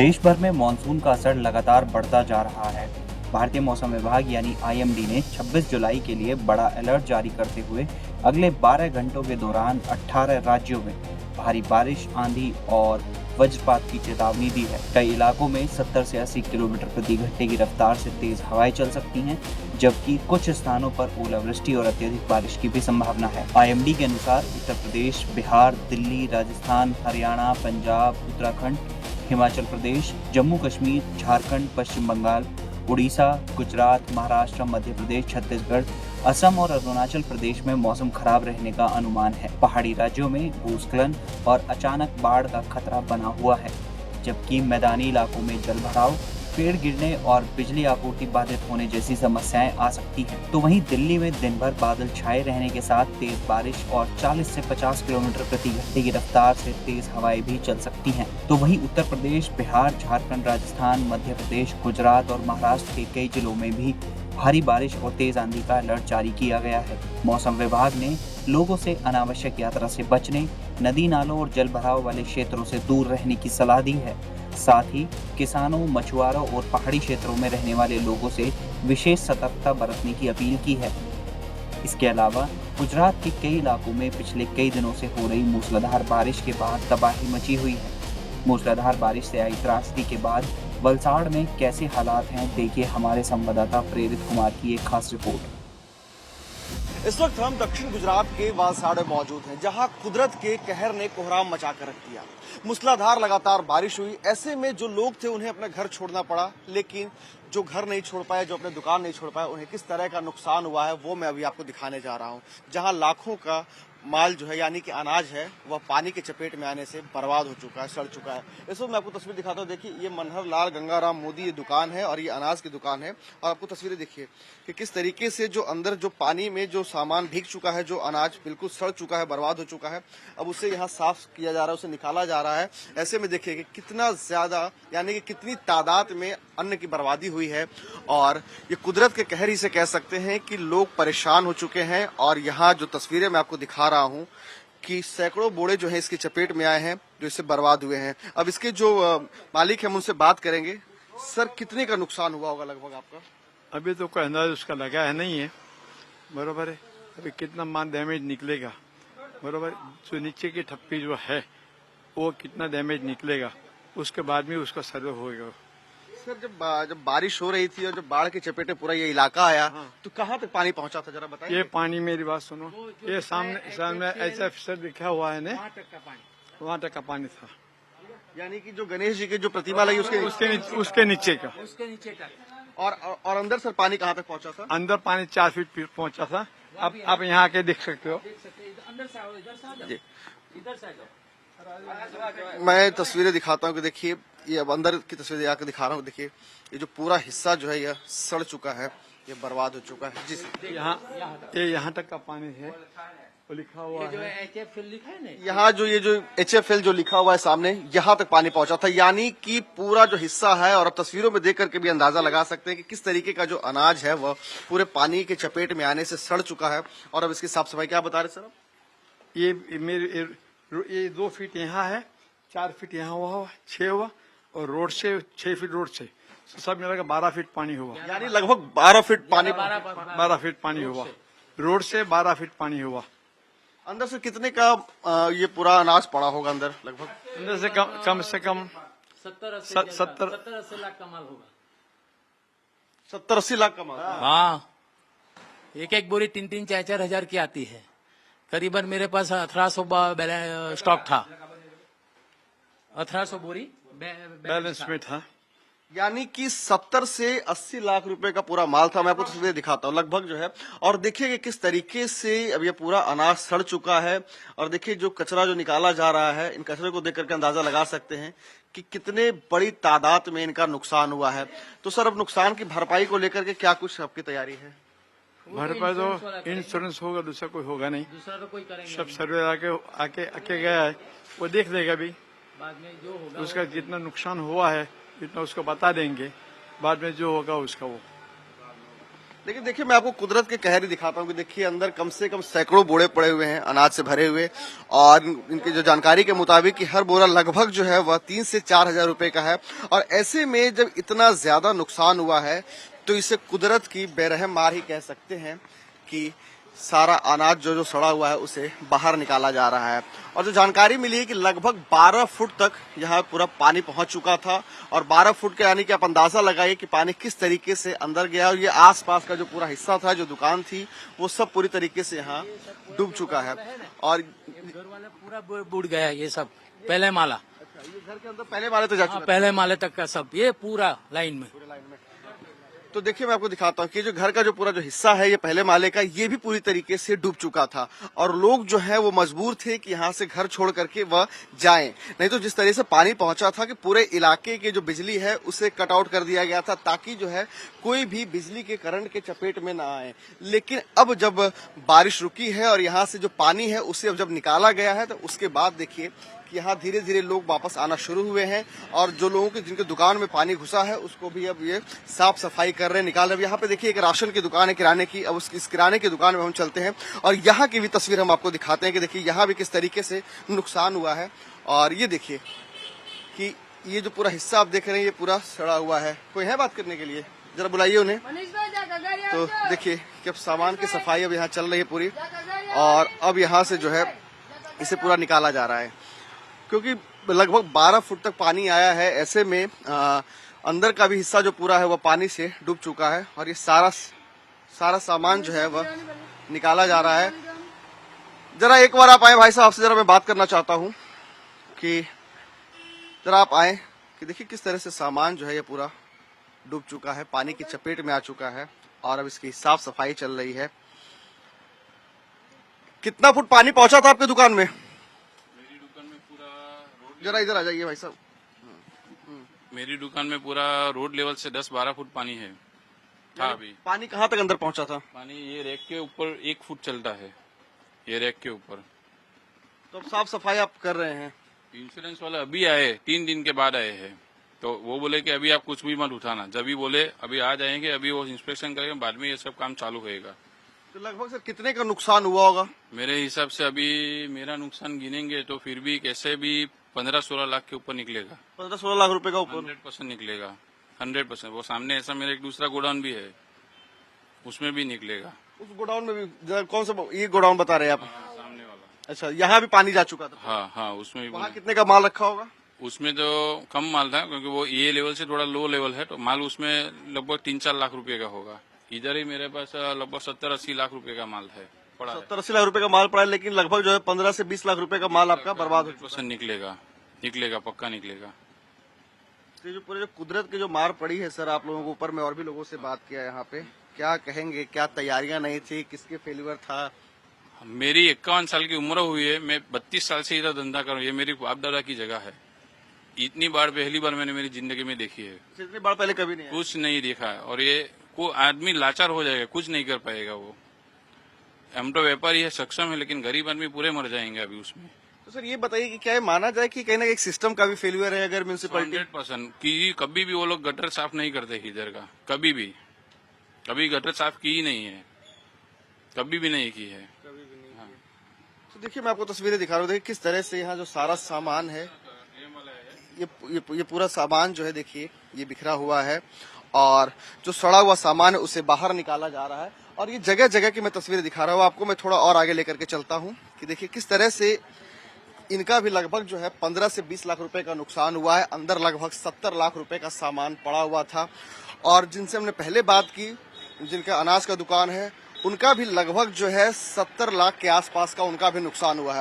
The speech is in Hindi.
देश भर में मानसून का असर लगातार बढ़ता जा रहा है। भारतीय मौसम विभाग यानी आईएमडी ने 26 जुलाई के लिए बड़ा अलर्ट जारी करते हुए अगले 12 घंटों के दौरान 18 राज्यों में भारी बारिश, आंधी और वज्रपात की चेतावनी दी है। कई इलाकों में 70 से 80 किलोमीटर प्रति घंटे की रफ्तार से तेज हवाएं चल सकती हैं, जबकि कुछ स्थानों पर ओलावृष्टि और अत्यधिक बारिश की भी संभावना है। आईएमडी के अनुसार उत्तर प्रदेश, बिहार, दिल्ली, राजस्थान, हरियाणा, पंजाब, उत्तराखंड, हिमाचल प्रदेश, जम्मू कश्मीर, झारखंड, पश्चिम बंगाल, उड़ीसा, गुजरात, महाराष्ट्र, मध्य प्रदेश, छत्तीसगढ़, असम और अरुणाचल प्रदेश में मौसम खराब रहने का अनुमान है। पहाड़ी राज्यों में भूस्खलन और अचानक बाढ़ का खतरा बना हुआ है, जबकि मैदानी इलाकों में जलभराव, पेड़ गिरने और बिजली आपूर्ति बाधित होने जैसी समस्याएं आ सकती हैं। तो वहीं दिल्ली में दिन भर बादल छाए रहने के साथ तेज बारिश और 40 से 50 किलोमीटर प्रति घंटे की रफ्तार से तेज हवाएं भी चल सकती हैं। तो वहीं उत्तर प्रदेश, बिहार, झारखंड, राजस्थान, मध्य प्रदेश, गुजरात और महाराष्ट्र के कई जिलों में भी भारी बारिश और तेज आंधी का अलर्ट जारी किया गया है। मौसम विभाग ने लोगों से अनावश्यक यात्रा से बचने, नदी नालों और जल भराव वाले क्षेत्रों से दूर रहने की सलाह दी है। साथ ही किसानों, मछुआरों और पहाड़ी क्षेत्रों में रहने वाले लोगों से विशेष सतर्कता बरतने की अपील की है। इसके अलावा गुजरात के कई इलाकों में पिछले कई दिनों से हो रही मूसलाधार बारिश के बाद तबाही मची हुई है। मूसलाधार बारिश से आई त्रासदी के बाद वलसाड़ में कैसे हालात हैं, देखिए हमारे संवाददाता प्रेरित कुमार की एक खास रिपोर्ट। इस वक्त हम दक्षिण गुजरात के वलसाड़ में मौजूद हैं, जहां कुदरत के कहर ने कोहराम मचा कर रख दिया। मूसलाधार लगातार बारिश हुई, ऐसे में जो लोग थे उन्हें अपना घर छोड़ना पड़ा, लेकिन जो घर नहीं छोड़ पाए, जो अपने दुकान नहीं छोड़ पाए, उन्हें किस तरह का नुकसान हुआ है वो मैं अभी आपको दिखाने जा रहा हूं। जहां लाखों का माल जो है यानी कि अनाज है वह पानी के चपेट में आने से बर्बाद हो चुका है, सड़ चुका है। इस वक्त मैं आपको तस्वीर दिखाता हूँ। देखिए, ये मनहर लाल गंगाराम मोदी ये दुकान है और ये अनाज की दुकान है। और आपको तस्वीरें देखिए कि किस तरीके से जो अंदर जो पानी में जो सामान भीग चुका है, जो अनाज बिल्कुल सड़ चुका है, बर्बाद हो चुका है, अब उसे यहाँ साफ किया जा रहा है, उसे निकाला जा रहा है। ऐसे में देखिए कि कितना ज्यादा यानी कि कितनी तादाद में अन्न की बर्बादी हुई है और ये कुदरत के कहर ही से कह सकते हैं कि लोग परेशान हो चुके हैं। और यहाँ जो तस्वीरें मैं आपको दिखा रहा हूँ कि सैकड़ों बोड़े जो है इसकी चपेट में आए हैं, जो इससे बर्बाद हुए हैं। अब इसके जो मालिक हैं हम उनसे बात करेंगे। सर, कितने का नुकसान हुआ होगा लगभग आपका? अभी तो कोई अंदाज उसका लगा है नहीं है, बरोबर है। अभी कितना माल डैमेज निकलेगा, बरोबर। जो नीचे की ठप्पी जो है वो कितना डैमेज निकलेगा, उसके बाद में उसका सर्वे होगा। सर, जब बारिश हो रही थी और जब बाढ़ की चपेटे पूरा ये इलाका आया, तो कहाँ तक पानी पहुंचा था, जरा बताइए। ये पानी, मेरी बात सुनो, ये सामने ऐसा फिसर लिखा हुआ है ना, वहाँ तक का पानी था। यानी कि जो गणेश जी की जो प्रतिमा लगी उसके नीचे का। और अंदर सर पानी कहाँ तक पहुंचा था? अंदर पानी 4 फीट पहुंचा था। अब आप यहाँ आके देख सकते हो। मैं तस्वीरें दिखाता हूँ कि देखिए, ये अब अंदर की तस्वीरें आकर दिखा रहा हूँ। देखिए, ये जो पूरा हिस्सा जो है यह सड़ चुका है, ये बर्बाद हो चुका है। जी सर, यहाँ तक का पानी है, वो लिखा हुआ है। यहाँ जो ये जो HFL जो लिखा हुआ है सामने, यहाँ तक पानी पहुंचा था। यानी कि पूरा जो हिस्सा है, और अब तस्वीरों में देख करके भी अंदाजा लगा सकते हैं कि किस तरीके का जो अनाज है वह पूरे पानी के चपेट में आने से सड़ चुका है। और अब इसकी साफ सफाई क्या बता रहे सर? ये 2 फीट यहाँ है, 4 फीट यहाँ हुआ, 6 हुआ, और रोड से 6 फीट रोड से, तो सब मिलाकर 12 फीट पानी हुआ। यानी लगभग 12 फीट पानी, 12 फीट पानी हुआ, रोड से 12 फीट पानी हुआ। अंदर से कितने का ये पूरा अनाज पड़ा होगा अंदर? लगभग अंदर से कम 70-80 लाख का माल होगा। 70-80 लाख का माल? हाँ, एक बोरी 3-3, 4-4 हजार की आती है। करीबन मेरे पास 1800 स्टॉक था, 1800 बोरी बैलेंस में था। यानी कि 70 से 80 लाख रुपए का पूरा माल था। मैं आपको तस्वीरें दिखाता हूँ लगभग जो है। और देखिए कि किस तरीके से अब ये पूरा अनाज सड़ चुका है। और देखिए जो कचरा जो निकाला जा रहा है, इन कचरे को देख करके अंदाजा लगा सकते हैं कि कितने बड़ी तादाद में इनका नुकसान हुआ है। तो सर, अब नुकसान की भरपाई को लेकर के क्या कुछ आपकी तैयारी है? भरपाई तो इंश्योरेंस होगा, दूसरा कोई होगा नहीं। दूसरा तो कोई करेंगे। सब सर्वे आके गया है, वो देख लेगा भी बाद में जो होगा उसका कितना नुकसान हुआ है, इतना उसको बता देंगे। बाद में जो होगा उसका वो। लेकिन देखिए मैं आपको कुदरत के कहर ही दिखाता हूँ कि देखिए अंदर कम से कम सैकड़ों बोरे पड़े हुए हैं अनाज से भरे हुए, और इनकी जो जानकारी के मुताबिक कि हर बोरा लगभग जो है वह 3 से 4 हजार रुपए का है। और ऐसे में जब इतना ज्यादा नुकसान हुआ है तो इसे कुदरत की बेरहम मार ही कह सकते हैं कि सारा अनाज जो सड़ा हुआ है उसे बाहर निकाला जा रहा है। और जो जानकारी मिली है कि लगभग 12 फुट तक यहाँ पूरा पानी पहुंच चुका था, और 12 फुट के यानी कि आप अंदाजा लगाइए कि पानी किस तरीके से अंदर गया। और ये आसपास का जो पूरा हिस्सा था, जो दुकान थी, वो सब पूरी तरीके से यहाँ डूब चुका है। और घर वाला पूरा बुड़ गया ये सब, पहले माला। ये घर के अंदर पहले माले तक जा हाँ, चुका पहले माले तक का सब, ये पूरा लाइन में। तो देखिए मैं आपको दिखाता हूँ कि जो घर का जो पूरा जो हिस्सा है ये पहले माले का, ये भी पूरी तरीके से डूब चुका था। और लोग जो है वो मजबूर थे कि यहाँ से घर छोड़ करके वह जाएं, नहीं तो जिस तरह से पानी पहुंचा था कि पूरे इलाके की जो बिजली है उसे कट आउट कर दिया गया था, ताकि जो है कोई भी बिजली के करंट के चपेट में ना आए। लेकिन अब जब बारिश रुकी है और यहाँ से जो पानी है उसे अब जब निकाला गया है, तो उसके बाद देखिए यहाँ धीरे धीरे लोग वापस आना शुरू हुए हैं। और जो लोगों के जिनके दुकान में पानी घुसा है उसको भी अब ये साफ सफाई कर रहे हैं, निकाल रहे हैं। यहाँ पे देखिए एक राशन की दुकान है, किराने की। अब इस किराने की दुकान में हम चलते हैं और यहाँ की भी तस्वीर हम आपको दिखाते हैं कि देखिए यहाँ भी किस तरीके से नुकसान हुआ है। और ये देखिए कि ये जो पूरा हिस्सा आप देख रहे हैं ये पूरा सड़ा हुआ है। कोई है बात करने के लिए? जरा बुलाइए उन्हें। तो देखिए कि अब सामान की सफाई अब यहाँ चल रही है पूरी, और अब यहाँ से जो है इसे पूरा निकाला जा रहा है, क्योंकि लगभग 12 फुट तक पानी आया है। ऐसे में अंदर का भी हिस्सा जो पूरा है वह पानी से डूब चुका है, और ये सारा सामान जो है वह निकाला जा रहा है। जरा एक बार आप आए भाई साहब, आपसे जरा मैं बात करना चाहता हूँ कि जरा आप आए कि देखिए किस तरह से सामान जो है ये पूरा डूब चुका है, पानी की चपेट में आ चुका है, और अब इसकी साफ सफाई चल रही है। कितना फुट पानी पहुंचा था आपकी दुकान में? जरा इधर आ जाइए भाई साहब। मेरी दुकान में पूरा रोड लेवल से 10-12 फुट पानी है था अभी। पानी कहाँ तक अंदर पहुंचा था? पानी ये रैक के ऊपर 1 फुट चलता है, ये रैक के ऊपर। तो अब साफ सफाई आप कर रहे हैं? इंश्योरेंस वाला अभी आए, 3 दिन के बाद आए हैं, तो वो बोले कि अभी आप कुछ भी मत उठाना। जब भी बोले अभी आ जाएंगे, अभी वो इंस्पेक्शन करेंगे, बाद में ये सब काम चालू होएगा। तो लगभग सर कितने का नुकसान हुआ होगा? मेरे हिसाब से अभी मेरा नुकसान गिनेंगे तो फिर भी कैसे भी 15-16 लाख के ऊपर निकलेगा। 15-16 लाख रुपए का ऊपर? 100% निकलेगा, 100%। वो सामने ऐसा मेरा एक दूसरा गोडाउन भी है, उसमें भी निकलेगा। उस गोडाउन में भी? जरा कौन सा ये गोडाउन बता रहे हैं आप? सामने वाला। अच्छा, यहाँ भी पानी जा चुका था? हाँ, उसमें भी। वहाँ कितने का माल रखा होगा? उसमें तो कम माल था, क्योंकि वो ये लेवल से थोड़ा लो लेवल है, तो माल उसमें लगभग 3-4 लाख रुपए का होगा। इधर ही मेरे पास लगभग 70-80 लाख रुपए का माल है, पड़ा है। 70-80 लाख रुपए का माल पड़ा है, लेकिन लगभग जो है 15 से 20 लाख रुपए का माल आपका बर्बाद हो चुका है। निकलेगा, पक्का निकलेगा। तो जो पूरे जो कुदरत की जो मार पड़ी है सर आप लोगों के ऊपर, में और भी लोगों से बात किया यहाँ पे, क्या कहेंगे? क्या तैयारियां नहीं थी? किसके फेल्यूर था? मेरी 51 साल की उम्र हुई है, मैं 32 साल से इधर धंधा कर रहा हूँ। ये मेरी बाप दादा की जगह है। इतनी बार पहली बार मैंने मेरी जिंदगी में देखी है। इतनी बार पहले कभी नहीं? कुछ नहीं देखा है, और ये को आदमी लाचार हो जाएगा, कुछ नहीं कर पाएगा वो। हम तो व्यापारी है, सक्षम है, लेकिन गरीब आदमी पूरे मर जाएंगे अभी उसमें। तो सर ये बताइए कि क्या ये माना जाए कि कहीं ना कहीं सिस्टम का भी फेलियर है? अगर म्यूनसिपलिटी 100% कि कभी भी वो लोग गटर साफ नहीं करते इधर का, कभी गटर साफ की ही नहीं है, कभी भी नहीं की है। हाँ। तो देखिए मैं आपको तस्वीरें दिखा रहा हूँ, देखिए किस तरह से यहाँ जो सारा सामान है, ये पूरा सामान जो है देखिए ये बिखरा हुआ है, और जो सड़ा हुआ सामान है उसे बाहर निकाला जा रहा है। और ये जगह जगह की मैं तस्वीरें दिखा रहा हूँ आपको। मैं थोड़ा और आगे लेकर के चलता हूँ कि देखिए किस तरह से इनका भी लगभग जो है 15 से 20 लाख रुपए का नुकसान हुआ है। अंदर लगभग 70 लाख रुपए का सामान पड़ा हुआ था, और जिनसे हमने पहले बात की, जिनका अनाज का दुकान है, उनका भी लगभग जो है 70 लाख के आसपास का उनका भी नुकसान हुआ है।